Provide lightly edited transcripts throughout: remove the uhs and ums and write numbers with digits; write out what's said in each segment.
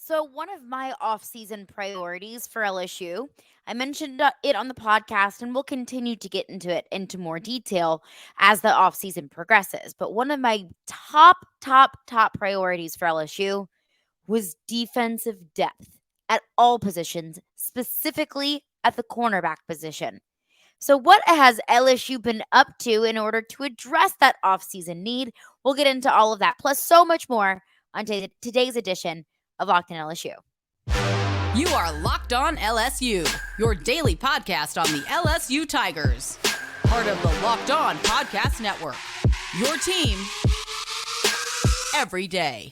So, one of my off-season priorities for LSU, I mentioned it on the podcast, and we'll continue to get into it into more detail as the off-season progresses. But one of my top priorities for LSU was defensive depth at all positions, specifically at the cornerback position. So, what has LSU been up to in order to address that offseason need? We'll get into all of that, plus so much more on today's edition of Locked On LSU. You are Locked On LSU, your daily podcast on the LSU Tigers. Part of the Locked On Podcast Network. Your team every day.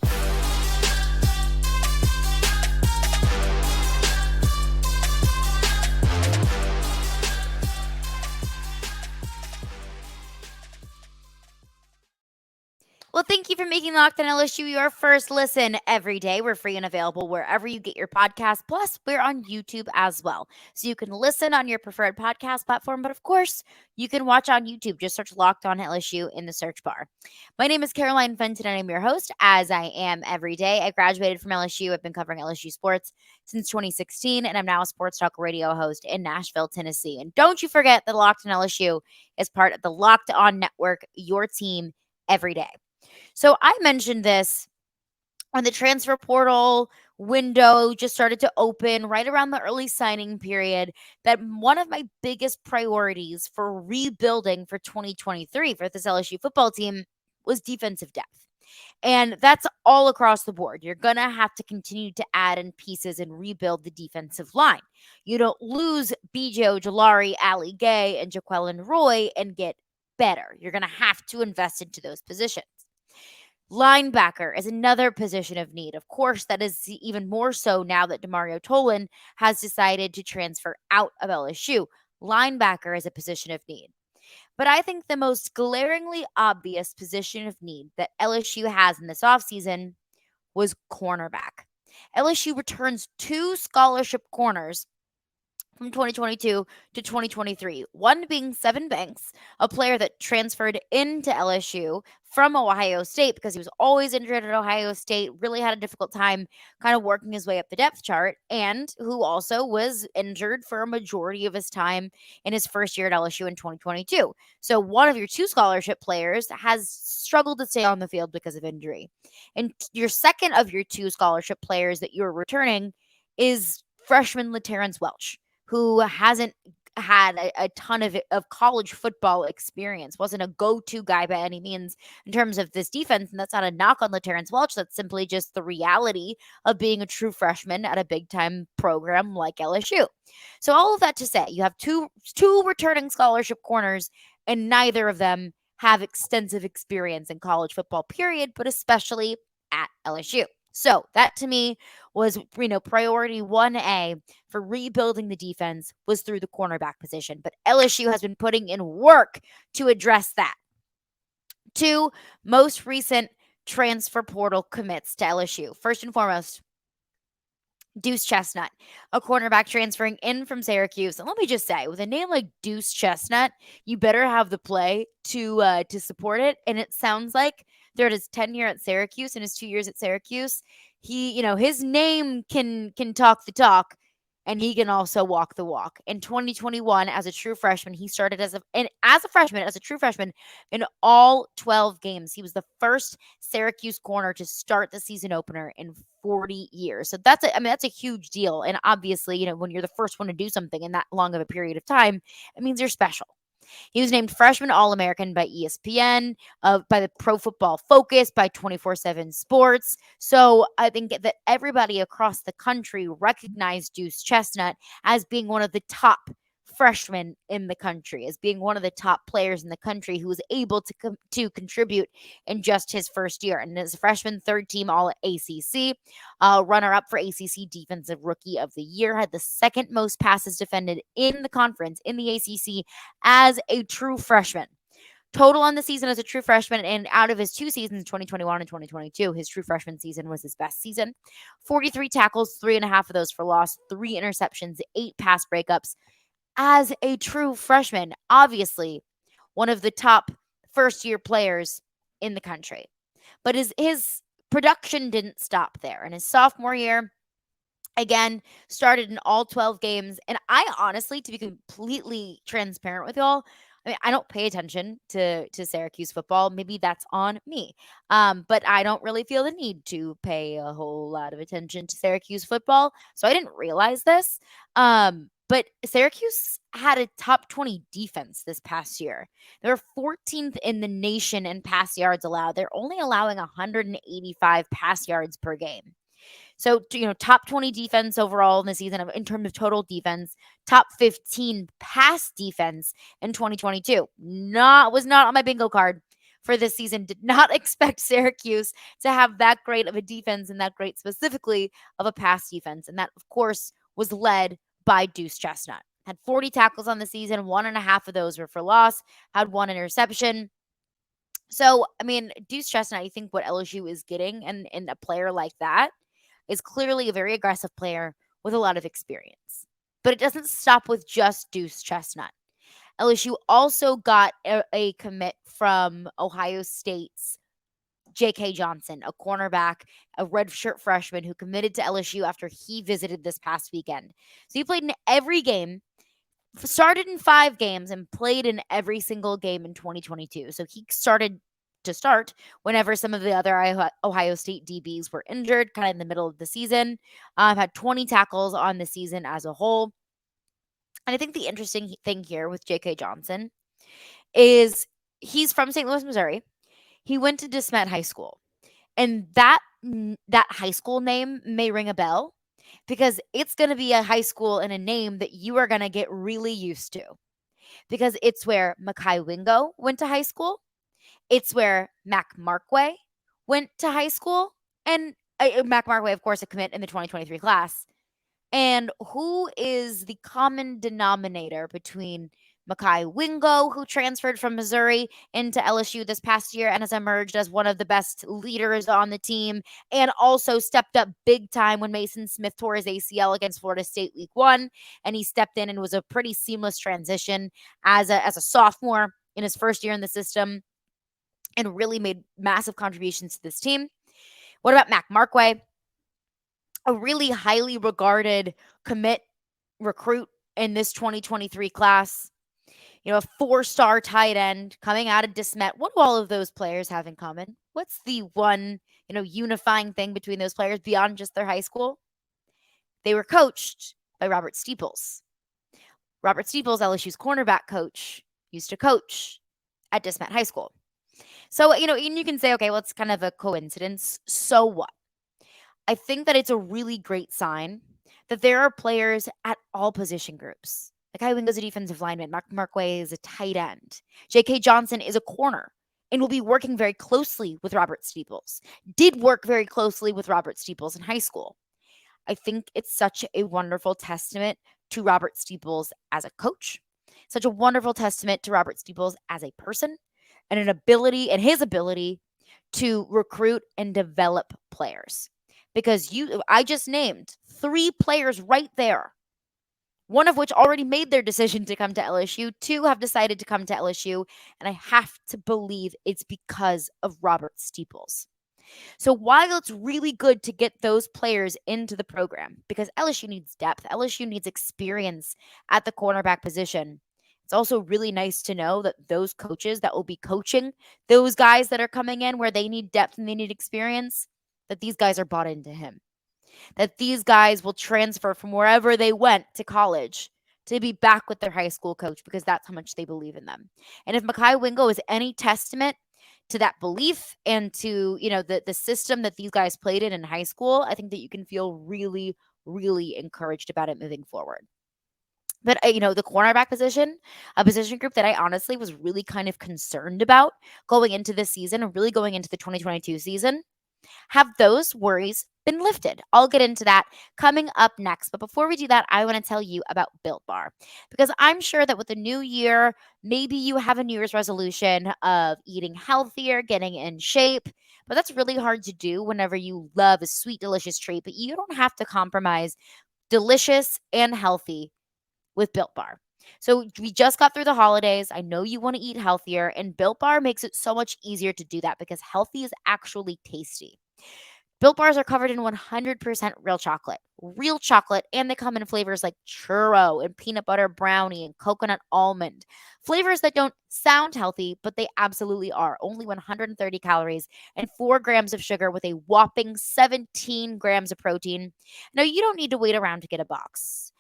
Well, thank you for making Locked On LSU your first listen every day. We're free and available wherever you get your podcast. Plus, we're on YouTube as well. So you can listen on your preferred podcast platform. But of course, you can watch on YouTube. Just search Locked On LSU in the search bar. My name is Caroline Fenton, and I'm your host, as I am every day. I graduated from LSU. I've been covering LSU sports since 2016, and I'm now a sports talk radio host in Nashville, Tennessee. And don't you forget that Locked On LSU is part of the Locked On Network, your team every day. So I mentioned this when the transfer portal window just started to open right around the early signing period, that one of my biggest priorities for rebuilding for 2023 for this LSU football team was defensive depth. And that's all across the board. You're going to have to continue to add in pieces and rebuild the defensive line. You don't lose BJ Ojolari, Ali Gay, and Jaquelin Roy and get better. You're going to have to invest into those positions. Linebacker is another position of need. Of course, that is even more so now that Demario Tolan has decided to transfer out of LSU. Linebacker is a position of need. But I think the most glaringly obvious position of need that LSU has in this offseason was cornerback. LSU returns 2 scholarship corners from 2022 to 2023. One being Sevyn Banks, a player that transferred into LSU from Ohio State because he was always injured at Ohio State, really had a difficult time kind of working his way up the depth chart, and who also was injured for a majority of his time in his first year at LSU in 2022. So one of your 2 scholarship players has struggled to stay on the field because of injury. And your second of your 2 scholarship players that you're returning is freshman Laterrance Welch, who hasn't had a ton of college football experience, wasn't a go-to guy by any means in terms of this defense. And that's not a knock on Laterrance Welch. That's simply just the reality of being a true freshman at a big-time program like LSU. So all of that to say, you have two returning scholarship corners, and neither of them have extensive experience in college football, period, but especially at LSU. So that to me was, priority 1A for rebuilding the defense was through the cornerback position. But LSU has been putting in work to address that. 2 most recent transfer portal commits to LSU. First and foremost, Duce Chestnut, a cornerback transferring in from Syracuse. And let me just say, with a name like Duce Chestnut, you better have the play to support it. And it sounds like throughout his tenure at Syracuse and his 2 years at Syracuse, he, his name can talk the talk, and he can also walk the walk. In 2021, as a true freshman, he started as a true freshman in all 12 games. He was the first Syracuse corner to start the season opener in 40 years. So that's a huge deal. And obviously, when you're the first one to do something in that long of a period of time, it means you're special. He was named Freshman All-American by ESPN, by the Pro Football Focus, by 24/7 Sports. So I think that everybody across the country recognized Duce Chestnut as being one of the top freshmen in the country, as being one of the top players in the country who was able to contribute in just his first year. And as a freshman, 3rd team All-ACC, runner-up for ACC Defensive Rookie of the Year, had the 2nd most passes defended in the conference, in the ACC, as a true freshman. Total on the season as a true freshman, and out of his 2 seasons, 2021 and 2022, his true freshman season was his best season. 43 tackles, 3.5 of those for loss, 3 interceptions, 8 pass breakups. As a true freshman, obviously one of the top first-year players in the country. But his production didn't stop there. In his sophomore year, Again, started in all 12 games. And I honestly, to be completely transparent with y'all, I mean, I don't pay attention to Syracuse football. Maybe that's on me. But I don't really feel the need to pay a whole lot of attention to Syracuse football. So I didn't realize this. But Syracuse had a top 20 defense this past year. They were 14th in the nation in pass yards allowed. They're only allowing 185 pass yards per game. So, top 20 defense overall in the season in terms of total defense, top 15 pass defense in 2022. Was not on my bingo card for this season. Did not expect Syracuse to have that great of a defense and that great specifically of a pass defense. And that, of course, was led by Duce Chestnut. Had 40 tackles on the season. 1.5 of those were for loss. Had 1 interception. So, I mean, Deuce Chestnut, I think what LSU is getting and a player like that is clearly a very aggressive player with a lot of experience. But it doesn't stop with just Duce Chestnut. LSU also got a commit from Ohio State's JK Johnson, a cornerback, a redshirt freshman who committed to LSU after he visited this past weekend. So he played in every game, started in 5 games, and played in every single game in 2022. So he started to start whenever some of the other Ohio State DBs were injured, kind of in the middle of the season. Had 20 tackles on the season as a whole. And I think the interesting thing here with J.K. Johnson is he's from St. Louis, Missouri. He went to DeSmet High School. And that high school name may ring a bell because it's going to be a high school and a name that you are going to get really used to because it's where Mekhi Wingo went to high school. It's where Mac Markway went to high school. And Mac Markway, of course, a commit in the 2023 class. And who is the common denominator between Mekhi Wingo, who transferred from Missouri into LSU this past year and has emerged as one of the best leaders on the team, and also stepped up big time when Mason Smith tore his ACL against Florida State week 1, and he stepped in and was a pretty seamless transition as a sophomore in his first year in the system and really made massive contributions to this team. What about Mac Markway? A really highly regarded commit recruit in this 2023 class. A 4-star tight end coming out of DeSmet. What do all of those players have in common? What's the one, unifying thing between those players beyond just their high school? They were coached by Robert Steeples. Robert Steeples, LSU's cornerback coach, used to coach at DeSmet High School. So, and you can say, okay, well, it's kind of a coincidence. So what? I think that it's a really great sign that there are players at all position groups. Mekhi Wingo is a defensive lineman. Mac Markway is a tight end. J.K. Johnson is a corner and will be working very closely with Robert Steeples. Did work very closely with Robert Steeples in high school. I think it's such a wonderful testament to Robert Steeples as a coach, such a wonderful testament to Robert Steeples as a person, and his ability to recruit and develop players. Because I just named 3 players right there, one of which already made their decision to come to LSU. 2 have decided to come to LSU, and I have to believe it's because of Robert Steeples. So while it's really good to get those players into the program, because LSU needs depth, LSU needs experience at the cornerback position, it's also really nice to know that those coaches that will be coaching those guys that are coming in where they need depth and they need experience, that these guys are bought into him. That these guys will transfer from wherever they went to college to be back with their high school coach because that's how much they believe in them. And if Mekhi Wingo is any testament to that belief and to, the system that these guys played in high school, I think that you can feel really, really encouraged about it moving forward. But, the cornerback position, a position group that I honestly was really kind of concerned about going into this season and really going into the 2022 season, have those worries been lifted? I'll get into that coming up next. But before we do that, I want to tell you about Built Bar, because I'm sure that with the new year, maybe you have a New Year's resolution of eating healthier, getting in shape, but that's really hard to do whenever you love a sweet, delicious treat. But you don't have to compromise delicious and healthy with Built Bar. So we just got through the holidays. I know you want to eat healthier, and Built Bar makes it so much easier to do that because healthy is actually tasty. Built Bars are covered in 100% real chocolate, and they come in flavors like churro and peanut butter brownie and coconut almond. Flavors that don't sound healthy, but they absolutely are. Only 130 calories and 4 grams of sugar with a whopping 17 grams of protein. Now, you don't need to wait around to get a box.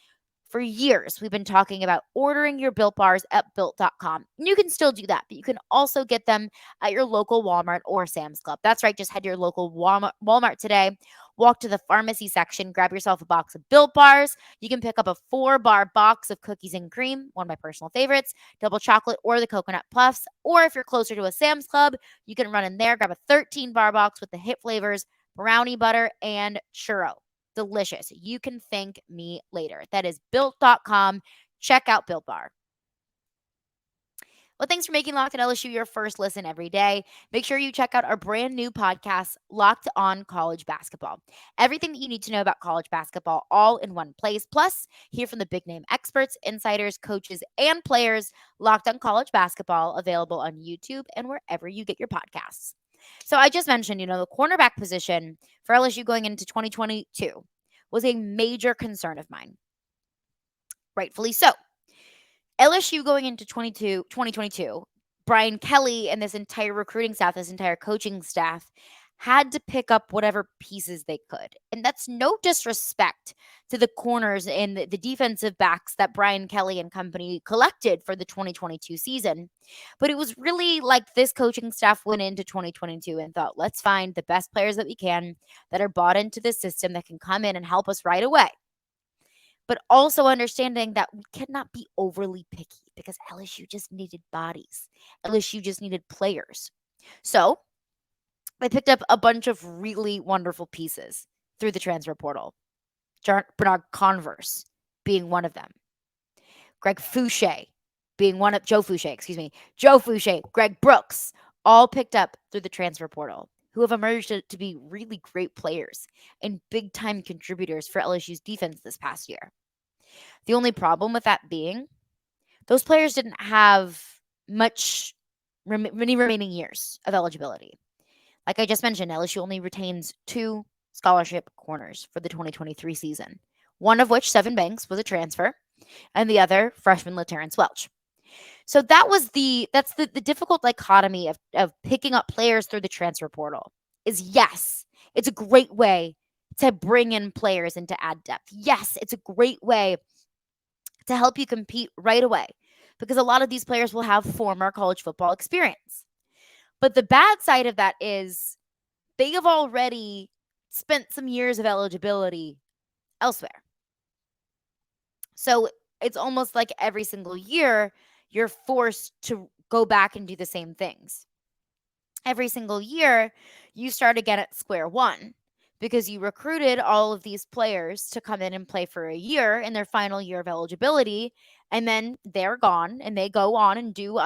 For years, we've been talking about ordering your Built Bars at Built.com. You can still do that, but you can also get them at your local Walmart or Sam's Club. That's right, just head to your local Walmart today, walk to the pharmacy section, grab yourself a box of Built Bars. You can pick up a 4-bar box of cookies and cream, one of my personal favorites, double chocolate or the coconut puffs. Or if you're closer to a Sam's Club, you can run in there, grab a 13-bar box with the hit flavors, brownie butter, and churro. Delicious. You can thank me later. That is built.com. Check out Built Bar. Well, thanks for making Locked on LSU your first listen every day. Make sure you check out our brand new podcast, Locked on College Basketball. Everything that you need to know about college basketball all in one place. Plus, hear from the big name experts, insiders, coaches, and players. Locked on College Basketball, available on YouTube and wherever you get your podcasts. So I just mentioned, the cornerback position for LSU going into 2022 was a major concern of mine. Rightfully so. LSU going into 2022, Brian Kelly and this entire recruiting staff, this entire coaching staff had to pick up whatever pieces they could. And that's no disrespect to the corners and the defensive backs that Brian Kelly and company collected for the 2022 season. But it was really like this coaching staff went into 2022 and thought, let's find the best players that we can that are bought into this system that can come in and help us right away. But also understanding that we cannot be overly picky because LSU just needed bodies. LSU just needed players. So I picked up a bunch of really wonderful pieces through the transfer portal. Bernard Converse being one of them. Greg Fouché being one of Joe Fouché, Greg Brooks, all picked up through the transfer portal, who have emerged to be really great players and big time contributors for LSU's defense this past year. The only problem with that being those players didn't have many remaining years of eligibility. Like I just mentioned, LSU only retains 2 scholarship corners for the 2023 season, one of which, Sevyn Banks, was a transfer, and the other, freshman Laterrance Welch. So that's the difficult dichotomy of picking up players through the transfer portal is, yes, it's a great way to bring in players and to add depth. Yes, it's a great way to help you compete right away because a lot of these players will have former college football experience. But the bad side of that is they have already spent some years of eligibility elsewhere. So it's almost like every single year you're forced to go back and do the same things. Every single year you start again at square one because you recruited all of these players to come in and play for a year in their final year of eligibility, and then they're gone and they go on and do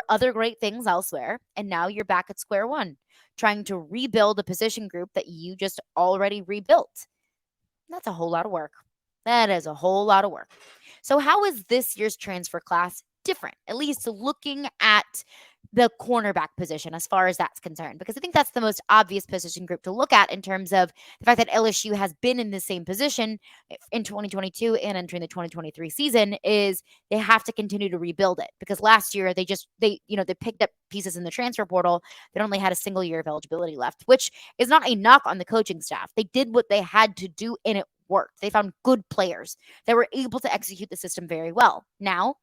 other great things elsewhere. And now you're back at square one, trying to rebuild a position group that you just already rebuilt. That's a whole lot of work. That is a whole lot of work. So how is this year's transfer class different, at least looking at the cornerback position as far as that's concerned? Because I think that's the most obvious position group to look at in terms of the fact that LSU has been in the same position in 2022 and entering the 2023 season is they have to continue to rebuild it because last year they picked up pieces in the transfer portal that only had a single year of eligibility left, which is not a knock on the coaching staff. They did what they had to do and it worked. They found good players that were able to execute the system very well. Now,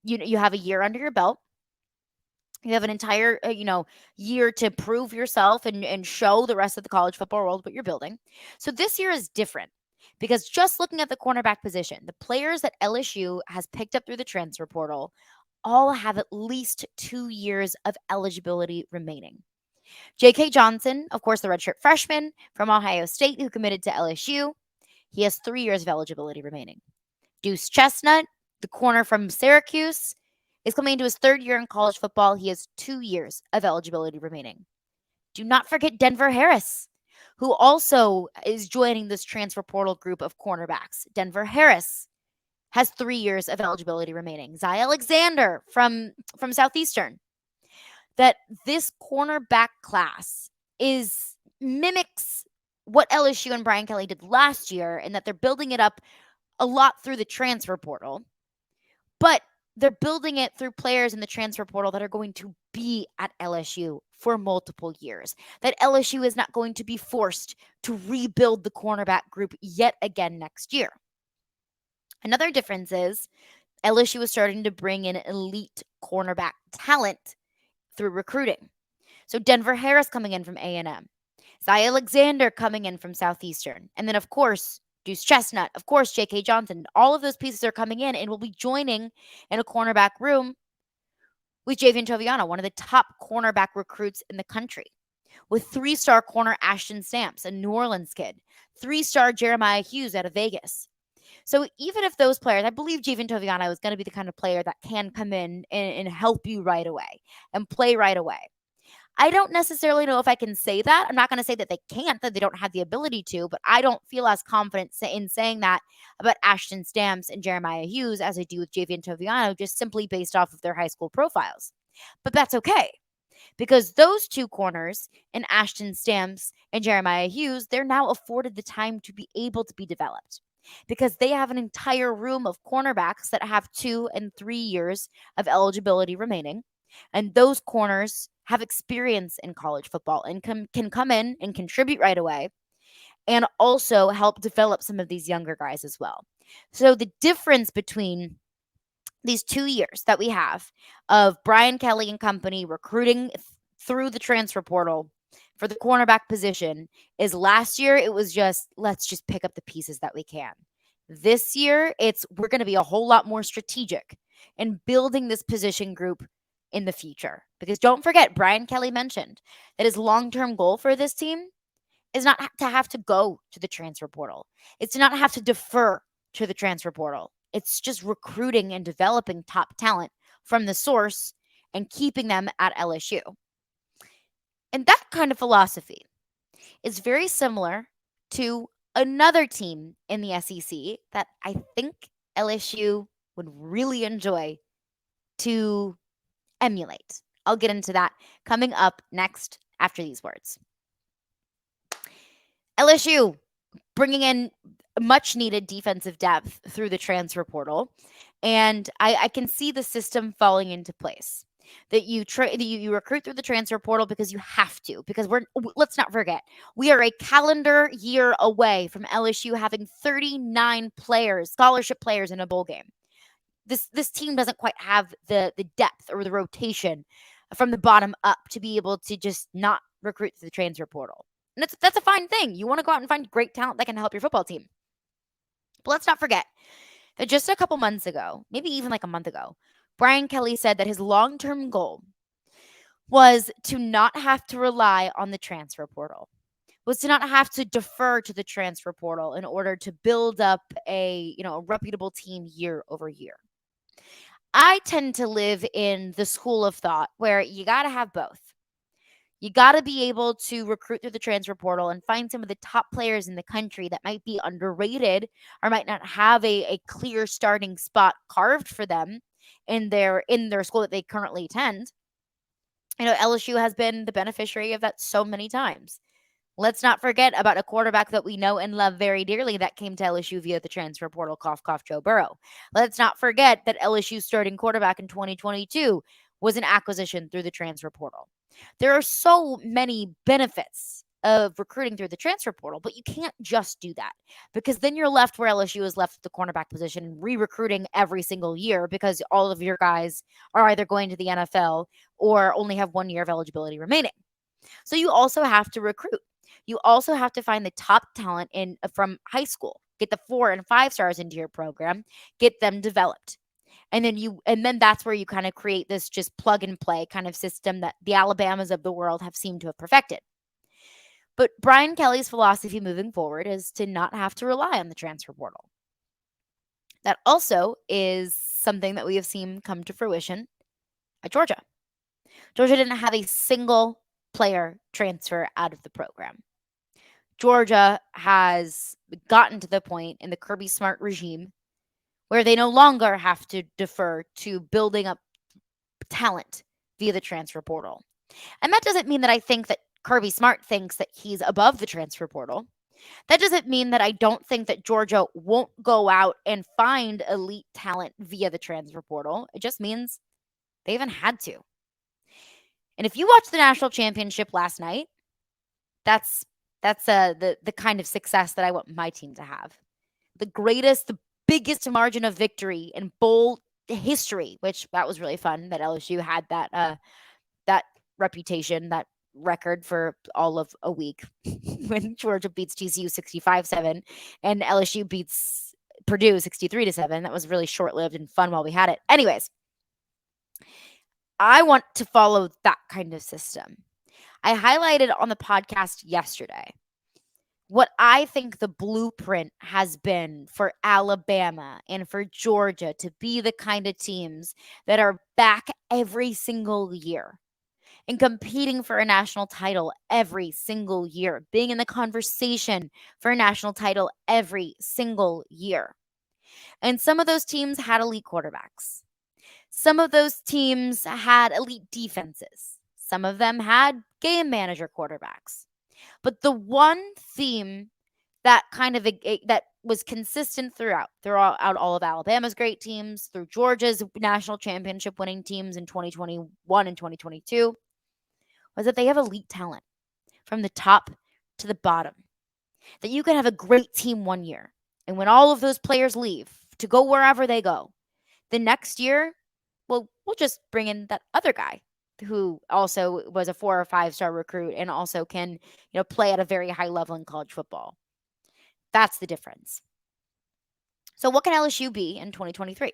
you have a year under your belt. You have an entire, year to prove yourself and show the rest of the college football world what you're building. So this year is different because just looking at the cornerback position, the players that LSU has picked up through the transfer portal all have at least 2 years of eligibility remaining. JK Johnson, of course, the redshirt freshman from Ohio State who committed to LSU, he has 3 years of eligibility remaining. Duce Chestnut, the corner from Syracuse, is coming into his 3rd year in college football. He has 2 years of eligibility remaining. Do not forget Denver Harris, who also is joining this transfer portal group of cornerbacks. Denver Harris has 3 years of eligibility remaining. Zy Alexander from Southeastern. That this cornerback class mimics what LSU and Brian Kelly did last year, in that they're building it up a lot through the transfer portal, but they're building it through players in the transfer portal that are going to be at LSU for multiple years. That LSU is not going to be forced to rebuild the cornerback group yet again next year. Another difference is LSU is starting to bring in elite cornerback talent through recruiting. So Denver Harris coming in from A&M, Zy Alexander coming in from Southeastern, and then of course Duce Chestnut, of course JK Johnson. All of those pieces are coming in and will be joining in a cornerback room with Sevyn Banks, one of the top cornerback recruits in the country, with 3-star corner Ashton Stamps, a New Orleans kid, 3-star Jeremiah Hughes out of Vegas. So even if those players, I believe Sevyn Banks is going to be the kind of player that can come in and help you right away and play right away. I don't necessarily know if I can say that. I'm not going to say that they can't, that they don't have the ability to, but I don't feel as confident in saying that about Ashton Stamps and Jeremiah Hughes as I do with Sevyn Banks, just simply based off of their high school profiles. But that's okay, because those two corners, in Ashton Stamps and Jeremiah Hughes, they're now afforded the time to be able to be developed, because they have an entire room of cornerbacks that have 2 and 3 years of eligibility remaining. And those corners have experience in college football and can come in and contribute right away, and also help develop some of these younger guys as well. So the difference between these 2 years that we have of Brian Kelly and company recruiting through the transfer portal for the cornerback position is, last year it was just, let's just pick up the pieces that we can. This year, we're going to be a whole lot more strategic in building this position group in the future. Because don't forget, Brian Kelly mentioned that his long-term goal for this team is not to have to go to the transfer portal. It's to not have to defer to the transfer portal. It's just recruiting and developing top talent from the source and keeping them at LSU. And that kind of philosophy is very similar to another team in the SEC that I think LSU would really enjoy to emulate. I'll get into that coming up next after these words. LSU bringing in much needed defensive depth through the transfer portal. And I can see the system falling into place. That you recruit through the transfer portal because you have to. Because let's not forget, we are a calendar year away from LSU having 39 players, scholarship players in a bowl game. This team doesn't quite have the depth or the rotation from the bottom up to be able to just not recruit through the transfer portal. And that's a fine thing. You want to go out and find great talent that can help your football team. But let's not forget that just a couple months ago, maybe even like a month ago, Brian Kelly said that his long-term goal was to not have to rely on the transfer portal, was to not have to defer to the transfer portal in order to build up a reputable team year over year. I tend to live in the school of thought where you got to have both. You got to be able to recruit through the transfer portal and find some of the top players in the country that might be underrated or might not have a clear starting spot carved for them in their school that they currently attend. LSU has been the beneficiary of that so many times. Let's not forget about a quarterback that we know and love very dearly that came to LSU via the transfer portal, cough, cough, Joe Burrow. Let's not forget that LSU's starting quarterback in 2022 was an acquisition through the transfer portal. There are so many benefits of recruiting through the transfer portal, but you can't just do that, because then you're left where LSU is left at the cornerback position, re-recruiting every single year because all of your guys are either going to the NFL or only have 1 year of eligibility remaining. So you also have to recruit. You also have to find the top talent from high school, get the 4 and 5 stars into your program, get them developed. And then that's where you kind of create this just plug and play kind of system that the Alabamas of the world have seemed to have perfected. But Brian Kelly's philosophy moving forward is to not have to rely on the transfer portal. That also is something that we have seen come to fruition at Georgia. Georgia didn't have a single player transfer out of the program. Georgia has gotten to the point in the Kirby Smart regime where they no longer have to defer to building up talent via the transfer portal. And that doesn't mean that I think that Kirby Smart thinks that he's above the transfer portal. That doesn't mean that I don't think that Georgia won't go out and find elite talent via the transfer portal. It just means they haven't had to. And if you watched the national championship last night, that's the kind of success that I want my team to have. The biggest margin of victory in bowl history, which that was really fun that LSU had that reputation, that record for all of a week when Georgia beats TCU 65-7 and LSU beats Purdue 63-7. That was really short-lived and fun while we had it. Anyways, I want to follow that kind of system. I highlighted on the podcast yesterday what I think the blueprint has been for Alabama and for Georgia to be the kind of teams that are back every single year and competing for a national title every single year, being in the conversation for a national title every single year. And some of those teams had elite quarterbacks. Some of those teams had elite defenses. Some of them had game manager quarterbacks. But the one theme that that was consistent throughout all of Alabama's great teams, through Georgia's national championship winning teams in 2021 and 2022, was that they have elite talent from the top to the bottom. That you can have a great team one year, and when all of those players leave to go wherever they go, the next year, well, we'll just bring in that other guy who also was a 4 or 5-star recruit and also can, play at a very high level in college football. That's the difference. So what can LSU be in 2023?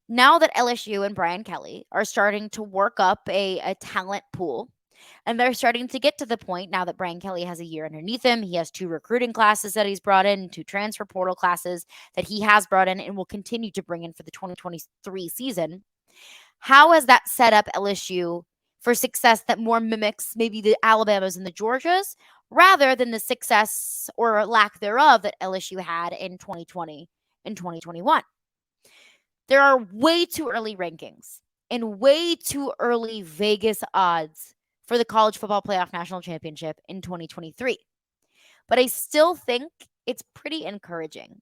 Now that LSU and Brian Kelly are starting to work up a talent pool, and they're starting to get to the point now that Brian Kelly has a year underneath him. He has 2 recruiting classes that he's brought in, 2 transfer portal classes that he has brought in and will continue to bring in for the 2023 season. How has that set up LSU for success that more mimics maybe the Alabamas and the Georgias rather than the success or lack thereof that LSU had in 2020 and 2021? There are way too early rankings and way too early Vegas odds for the College Football Playoff National Championship in 2023. But I still think it's pretty encouraging.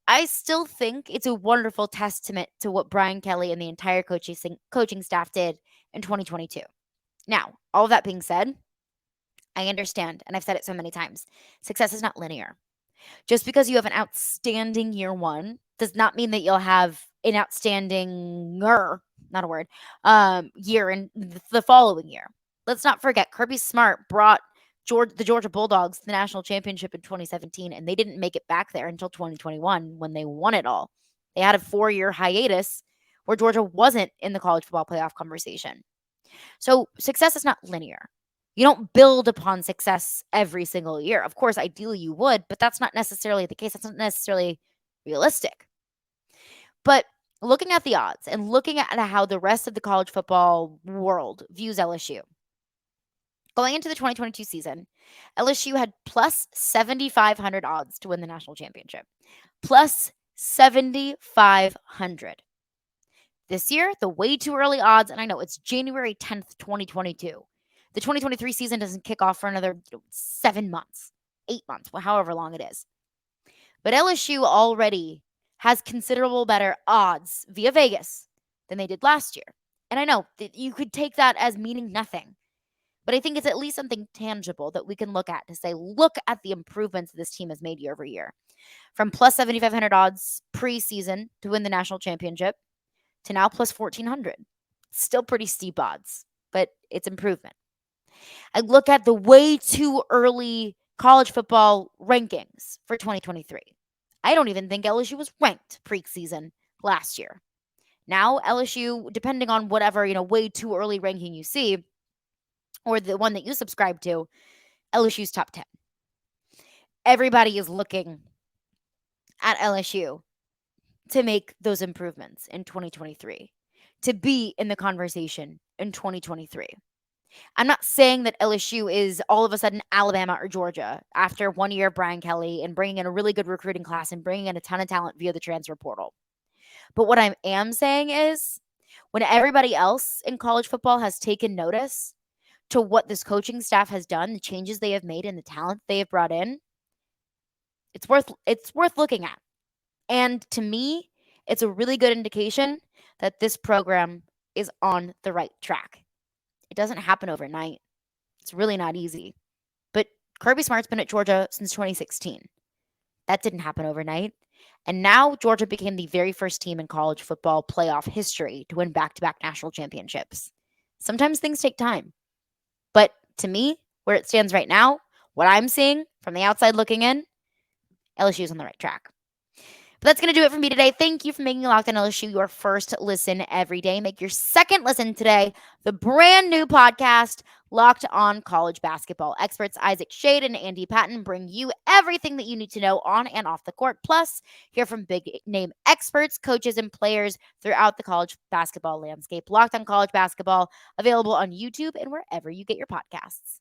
I still think it's a wonderful testament to what Brian Kelly and the entire coaching staff did in 2022. Now, all of that being said, I understand, and I've said it so many times, success is not linear. Just because you have an outstanding year one does not mean that you'll have an outstanding year in the following year. Let's not forget, Kirby Smart brought the Georgia Bulldogs to the national championship in 2017, and they didn't make it back there until 2021 when they won it all. They had a 4-year hiatus where Georgia wasn't in the college football playoff conversation. So success is not linear. You don't build upon success every single year. Of course, ideally you would, but that's not necessarily the case. That's not necessarily realistic. But looking at the odds and looking at how the rest of the college football world views LSU, going into the 2022 season, LSU had plus 7,500 odds to win the national championship. Plus 7,500. This year, the way too early odds, and I know it's January 10th, 2022. The 2023 season doesn't kick off for another 7 months, 8 months, however long it is. But LSU already has considerable better odds via Vegas than they did last year. And I know that you could take that as meaning nothing. But I think it's at least something tangible that we can look at to say, look at the improvements this team has made year over year. From plus 7,500 odds preseason to win the national championship to now plus 1,400. Still pretty steep odds, but it's improvement. I look at the way too early college football rankings for 2023. I don't even think LSU was ranked preseason last year. Now LSU, depending on whatever, way too early ranking you see, or the one that you subscribe to, LSU's top 10. Everybody is looking at LSU to make those improvements in 2023, to be in the conversation in 2023. I'm not saying that LSU is all of a sudden Alabama or Georgia after 1 year of Brian Kelly and bringing in a really good recruiting class and bringing in a ton of talent via the transfer portal. But what I am saying is when everybody else in college football has taken notice to what this coaching staff has done, the changes they have made and the talent they have brought in, It's worth looking at. And to me, it's a really good indication that this program is on the right track. It doesn't happen overnight. It's really not easy. But Kirby Smart's been at Georgia since 2016. That didn't happen overnight. And now Georgia became the very first team in college football playoff history to win back-to-back national championships. Sometimes things take time. But to me, where it stands right now, what I'm seeing from the outside looking in, LSU's on the right track. But that's going to do it for me today. Thank you for making Locked On LSU your first listen every day. Make your second listen today the brand new podcast, Locked On College Basketball. Experts Isaac Shade and Andy Patton bring you everything that you need to know on and off the court. Plus, hear from big name experts, coaches, and players throughout the college basketball landscape. Locked On College Basketball, available on YouTube and wherever you get your podcasts.